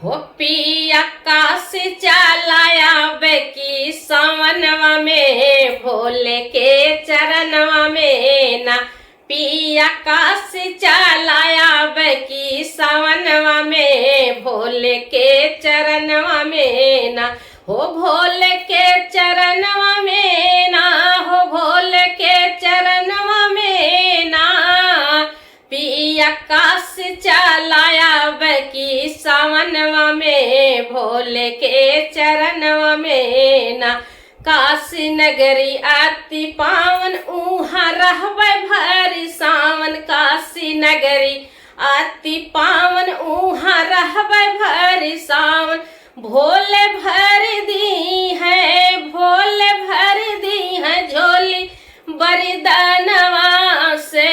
हो पिया काशी चलाया बेकी सावनवा में भोले के चरणवा में ना। पिया काशी चलाया बेकी सावनवा में भोले के चरणवा में ना। हो भोले के चरणवा में ना, हो भोले के चरणवा में ना। पिया काशी चलाया बेकी सावनवा में भोले के चरणवा में ना। काशी नगरी अति पावन उहाँ रहबै भरी सावन। काशी नगरी अति पावन उहाँ रहबै भरी सावन। भोले भर दी है, भोले भर दी है झोली बरदानवा से।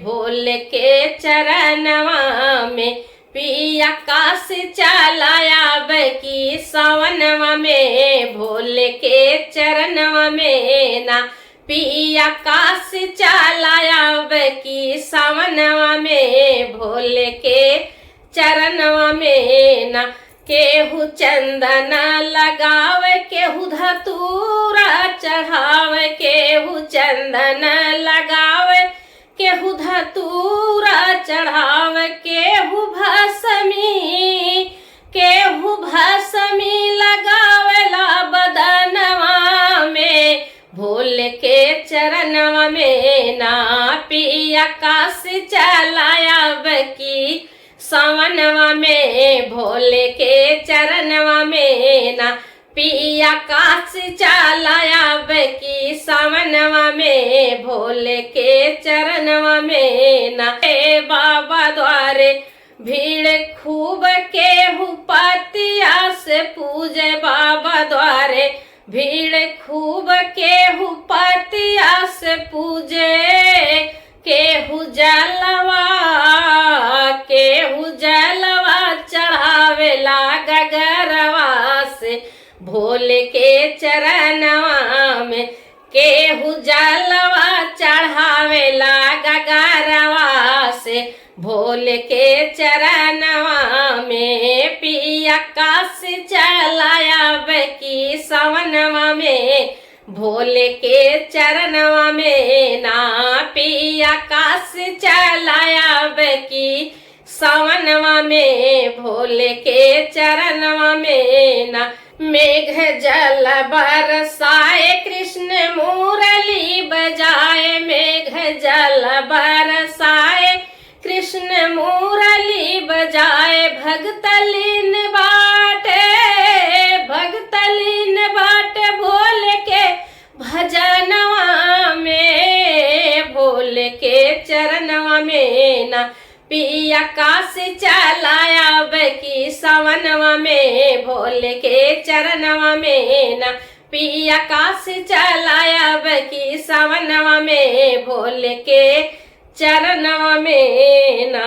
भोले के चरणवा में पिया काशी चलाया बेकी सावनवा में भोले के चरणवा में ना। पिया काशी चलाया बेकी सावनवा में भोले के चरणवा में ना। केहू चंदन लगावे, केहू धतूरा चढ़ावे। केहू चंदन लगावे, केहू धतूरा चढ़ावे। केहू भस्मी लगावेला बदनवा में भोले के चरणवा में ना। पिया काशी चलाया बेकी सावनवा में भोले के चरणवा में ना। पिया काशी चलाया बेकी सावनवा में भोले के चरणवा में ना। हे बाबा द्वारे भीड़ खूब केहू पतिया से पूजे। बाबा द्वारे भीड़ खूब केहू पतिया से पूजे। केहू जलवा चढ़ावेला गगरवा से भोले के चरणवा में। केहू जलवा चढ़ावेला गगरवा से भोले के चरणवा में। पिया काशी चलाया बेकी सावनवा में भोले के चरणवा में ना। पिया काशी चलाया बेकी सावनवा में भोले के चरणवा में ना। मेघ जल बरसाए कृष्ण मुरली बजाए। मेघ जल बरसाए कृष्ण मुरली बजाए। भगतलीन बाटे भोले के भजनवा में भोले के चरणवा में ना। पिया काशी चलाया बेकी सावनवा में भोले के चरणवा में ना। पिया काशी चलाया बेकी सावनवा में भोले के चरणवा में ना।